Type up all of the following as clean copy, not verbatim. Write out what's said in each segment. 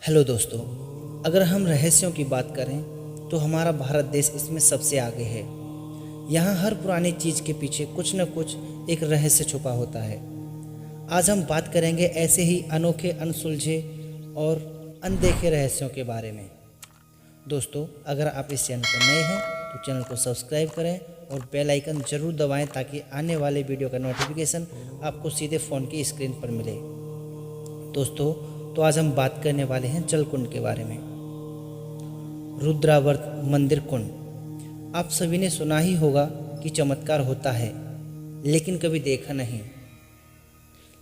Hello दोस्तों, अगर हम रहस्यों की बात करें तो हमारा भारत देश इसमें सबसे आगे है। यहाँ हर पुरानी चीज़ के पीछे कुछ न कुछ एक रहस्य छुपा होता है। आज हम बात करेंगे ऐसे ही अनोखे, अनसुलझे और अनदेखे रहस्यों के बारे में। दोस्तों, अगर आप इस चैनल पर नए हैं तो चैनल को सब्सक्राइब करें और बेल आइकन ज़रूर दबाएं ताकि आने वाले वीडियो का नोटिफिकेशन आपको सीधे फ़ोन की स्क्रीन पर मिले। दोस्तों, तो आज हम बात करने वाले हैं जलकुंड के बारे में। रुद्रावर्त मंदिर कुंड। आप सभी ने सुना ही होगा कि चमत्कार होता है, लेकिन कभी देखा नहीं।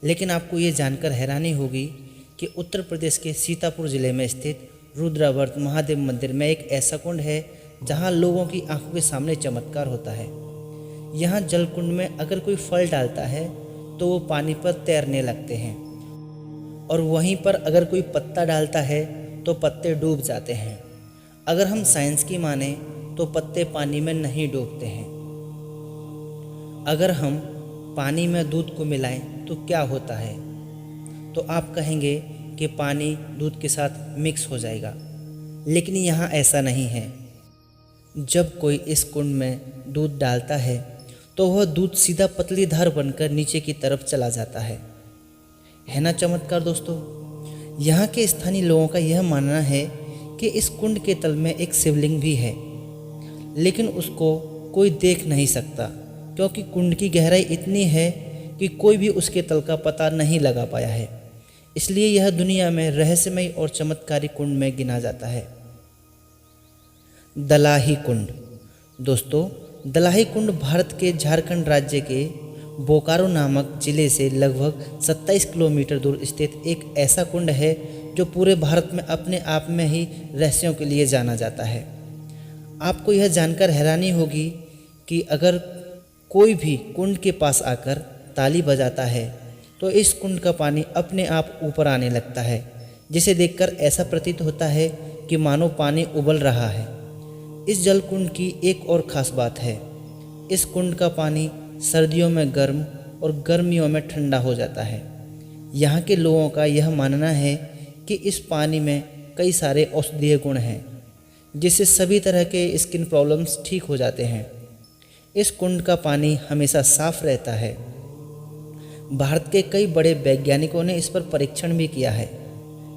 लेकिन आपको ये जानकर हैरानी होगी कि उत्तर प्रदेश के सीतापुर ज़िले में स्थित रुद्रावर्त महादेव मंदिर में एक ऐसा कुंड है जहाँ लोगों की आंखों के सामने चमत्कार होता है। यहाँ जलकुंड में अगर कोई फल डालता है तो वो पानी पर तैरने लगते हैं, और वहीं पर अगर कोई पत्ता डालता है तो पत्ते डूब जाते हैं। अगर हम साइंस की माने तो पत्ते पानी में नहीं डूबते हैं। अगर हम पानी में दूध को मिलाएं तो क्या होता है? तो आप कहेंगे कि पानी दूध के साथ मिक्स हो जाएगा, लेकिन यहाँ ऐसा नहीं है। जब कोई इस कुंड में दूध डालता है तो वह दूध सीधा पतली धार बनकर नीचे की तरफ चला जाता है ना चमत्कार दोस्तों। यहाँ के स्थानीय लोगों का यह मानना है कि इस कुंड के तल में एक शिवलिंग भी है, लेकिन उसको कोई देख नहीं सकता क्योंकि कुंड की गहराई इतनी है कि कोई भी उसके तल का पता नहीं लगा पाया है। इसलिए यह दुनिया में रहस्यमय और चमत्कारी कुंड में गिना जाता है। दलाही कुंड। दोस्तों, दलाही कुंड भारत के झारखंड राज्य के बोकारो नामक जिले से लगभग 27 किलोमीटर दूर स्थित एक ऐसा कुंड है जो पूरे भारत में अपने आप में ही रहस्यों के लिए जाना जाता है। आपको यह जानकर हैरानी होगी कि अगर कोई भी कुंड के पास आकर ताली बजाता है तो इस कुंड का पानी अपने आप ऊपर आने लगता है, जिसे देखकर ऐसा प्रतीत होता है कि मानो पानी उबल रहा है। इस जल कुंड की एक और ख़ास बात है, इस कुंड का पानी सर्दियों में गर्म और गर्मियों में ठंडा हो जाता है। यहाँ के लोगों का यह मानना है कि इस पानी में कई सारे औषधीय गुण हैं, जिससे सभी तरह के स्किन प्रॉब्लम्स ठीक हो जाते हैं। इस कुंड का पानी हमेशा साफ रहता है। भारत के कई बड़े वैज्ञानिकों ने इस पर परीक्षण भी किया है,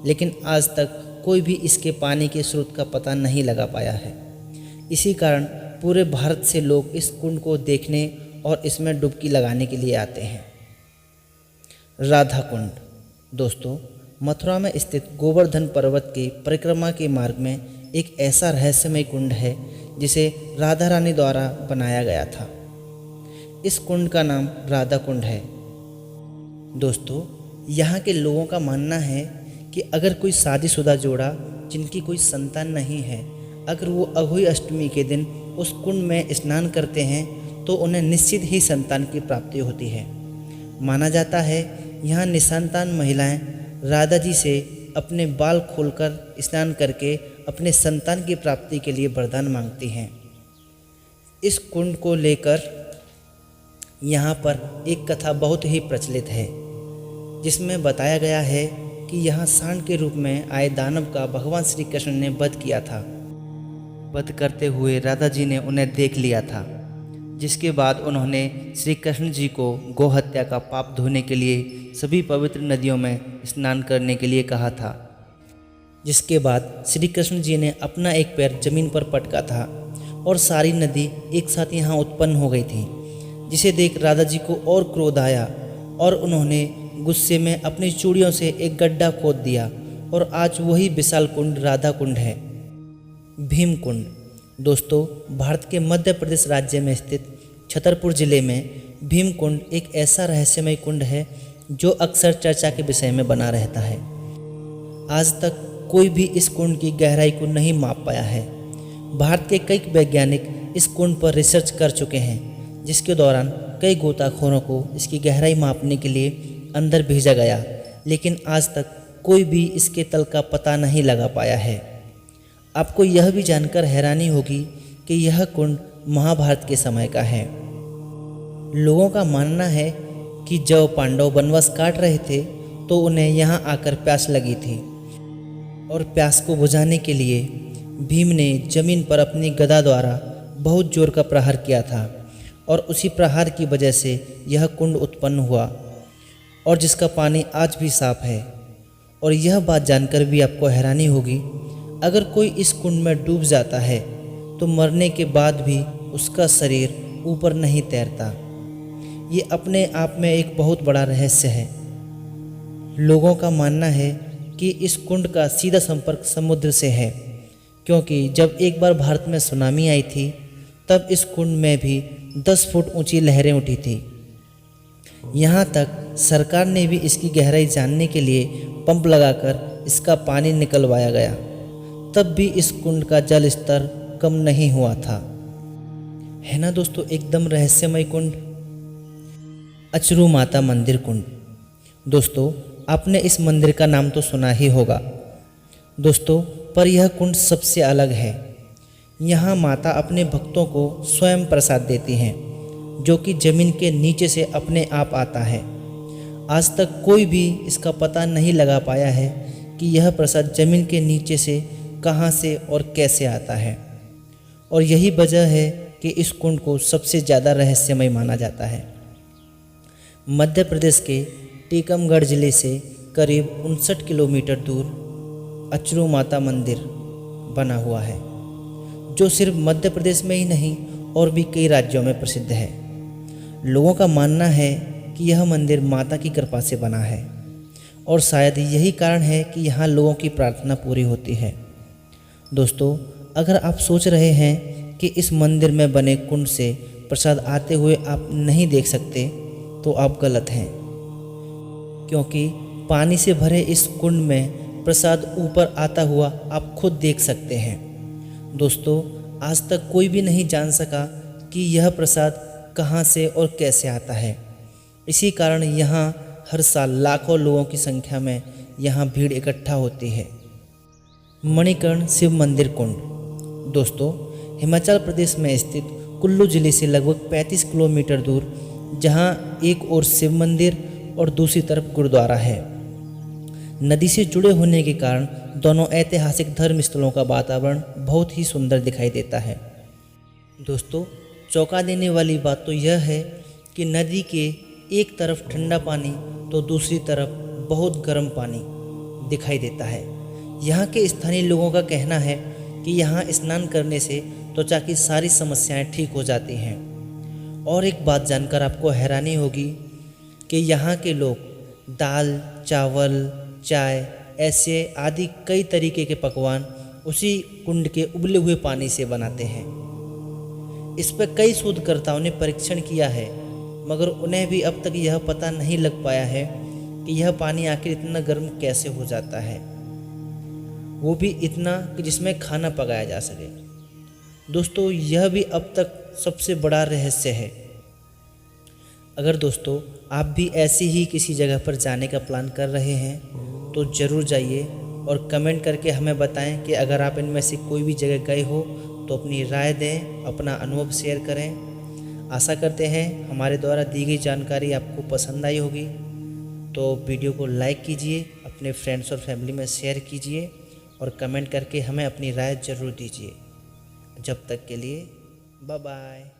लेकिन आज तक कोई भी इसके पानी के स्रोत का पता नहीं लगा पाया है। इसी कारण पूरे भारत से लोग इस कुंड को देखने और इसमें डुबकी लगाने के लिए आते हैं। राधा कुंड। दोस्तों, मथुरा में स्थित गोवर्धन पर्वत की परिक्रमा के मार्ग में एक ऐसा रहस्यमय कुंड है जिसे राधा रानी द्वारा बनाया गया था। इस कुंड का नाम राधा कुंड है। दोस्तों, यहाँ के लोगों का मानना है कि अगर कोई शादीशुदा जोड़ा जिनकी कोई संतान नहीं है, अगर वो अघोई अष्टमी के दिन उस कुंड में स्नान करते हैं तो उन्हें निश्चित ही संतान की प्राप्ति होती है। माना जाता है यहाँ निसंतान महिलाएं राधा जी से अपने बाल खोलकर स्नान करके अपने संतान की प्राप्ति के लिए वरदान मांगती हैं। इस कुंड को लेकर यहाँ पर एक कथा बहुत ही प्रचलित है, जिसमें बताया गया है कि यहाँ सांड के रूप में आए दानव का भगवान श्री कृष्ण ने वध किया था। वध करते हुए राधा जी ने उन्हें देख लिया था, जिसके बाद उन्होंने श्री कृष्ण जी को गौ हत्या का पाप धोने के लिए सभी पवित्र नदियों में स्नान करने के लिए कहा था। जिसके बाद श्री कृष्ण जी ने अपना एक पैर जमीन पर पटका था और सारी नदी एक साथ यहाँ उत्पन्न हो गई थी, जिसे देख राधा जी को और क्रोध आया और उन्होंने गुस्से में अपनी चूड़ियों से एक गड्ढा खोद दिया और आज वही विशाल कुंड राधा कुंड है। भीम कुंड। दोस्तों, भारत के मध्य प्रदेश राज्य में स्थित छतरपुर जिले में भीम कुंड एक ऐसा रहस्यमय कुंड है जो अक्सर चर्चा के विषय में बना रहता है। आज तक कोई भी इस कुंड की गहराई को नहीं माप पाया है। भारत के कई वैज्ञानिक इस कुंड पर रिसर्च कर चुके हैं, जिसके दौरान कई गोताखोरों को इसकी गहराई मापने के लिए अंदर भेजा गया, लेकिन आज तक कोई भी इसके तल का पता नहीं लगा पाया है। आपको यह भी जानकर हैरानी होगी कि यह कुंड महाभारत के समय का है। लोगों का मानना है कि जब पांडव वनवास काट रहे थे तो उन्हें यहाँ आकर प्यास लगी थी। और प्यास को बुझाने के लिए भीम ने जमीन पर अपनी गदा द्वारा बहुत जोर का प्रहार किया था और उसी प्रहार की वजह से यह कुंड उत्पन्न हुआ और जिसका पानी आज भी साफ है। और यह बात जानकर भी आपको हैरानी होगी, अगर कोई इस कुंड में डूब जाता है तो मरने के बाद भी उसका शरीर ऊपर नहीं तैरता। ये अपने आप में एक बहुत बड़ा रहस्य है। लोगों का मानना है कि इस कुंड का सीधा संपर्क समुद्र से है, क्योंकि जब एक बार भारत में सुनामी आई थी तब इस कुंड में भी 10 फुट ऊंची लहरें उठी थी। यहाँ तक सरकार ने भी इसकी गहराई जानने के लिए पंप लगाकर इसका पानी निकलवाया गया, तब भी इस कुंड का जल स्तर कम नहीं हुआ था। है ना दोस्तों, एकदम रहस्यमय कुंड। अचरू माता मंदिर कुंड। दोस्तों, आपने इस मंदिर का नाम तो सुना ही होगा दोस्तों, पर यह कुंड सबसे अलग है। यहाँ माता अपने भक्तों को स्वयं प्रसाद देती हैं, जो कि जमीन के नीचे से अपने आप आता है। आज तक कोई भी इसका पता नहीं लगा पाया है कि यह प्रसाद जमीन के नीचे से कहाँ से और कैसे आता है। और यही वजह है कि इस कुंड को सबसे ज़्यादा रहस्यमय माना जाता है। मध्य प्रदेश के टीकमगढ़ जिले से करीब 59 किलोमीटर दूर अचरू माता मंदिर बना हुआ है, जो सिर्फ मध्य प्रदेश में ही नहीं और भी कई राज्यों में प्रसिद्ध है। लोगों का मानना है कि यह मंदिर माता की कृपा से बना है और शायद यही कारण है कि यहाँ लोगों की प्रार्थना पूरी होती है। दोस्तों, अगर आप सोच रहे हैं कि इस मंदिर में बने कुंड से प्रसाद आते हुए आप नहीं देख सकते, तो आप गलत हैं, क्योंकि पानी से भरे इस कुंड में प्रसाद ऊपर आता हुआ आप खुद देख सकते हैं। दोस्तों, आज तक कोई भी नहीं जान सका कि यह प्रसाद कहाँ से और कैसे आता है। इसी कारण यहाँ हर साल लाखों लोगों की संख्या में यहाँ भीड़ इकट्ठा होती है। मणिकर्ण शिव मंदिर कुंड। दोस्तों, हिमाचल प्रदेश में स्थित कुल्लू जिले से लगभग 35 किलोमीटर दूर, जहाँ एक ओर शिव मंदिर और दूसरी तरफ गुरुद्वारा है। नदी से जुड़े होने के कारण दोनों ऐतिहासिक धर्म स्थलों का वातावरण बहुत ही सुंदर दिखाई देता है। दोस्तों, चौंका देने वाली बात तो यह है कि नदी के एक तरफ ठंडा पानी तो दूसरी तरफ बहुत गर्म पानी दिखाई देता है। यहाँ के स्थानीय लोगों का कहना है कि यहाँ स्नान करने से त्वचा की सारी समस्याएं ठीक हो जाती हैं। और एक बात जानकर आपको हैरानी होगी कि यहाँ के लोग दाल, चावल, चाय ऐसे आदि कई तरीके के पकवान उसी कुंड के उबले हुए पानी से बनाते हैं। इस पर कई शोधकर्ताओं ने परीक्षण किया है, मगर उन्हें भी अब तक यह पता नहीं लग पाया है कि यह पानी आखिर इतना गर्म कैसे हो जाता है, वो भी इतना कि जिसमें खाना पकाया जा सके। दोस्तों, यह भी अब तक सबसे बड़ा रहस्य है। अगर दोस्तों आप भी ऐसी ही किसी जगह पर जाने का प्लान कर रहे हैं तो ज़रूर जाइए और कमेंट करके हमें बताएं कि अगर आप इनमें से कोई भी जगह गए हो तो अपनी राय दें, अपना अनुभव शेयर करें। आशा करते हैं हमारे द्वारा दी गई जानकारी आपको पसंद आई होगी। तो वीडियो को लाइक कीजिए, अपने फ्रेंड्स और फैमिली में शेयर कीजिए और कमेंट करके हमें अपनी राय ज़रूर दीजिए। जब तक के लिए बाय बाय।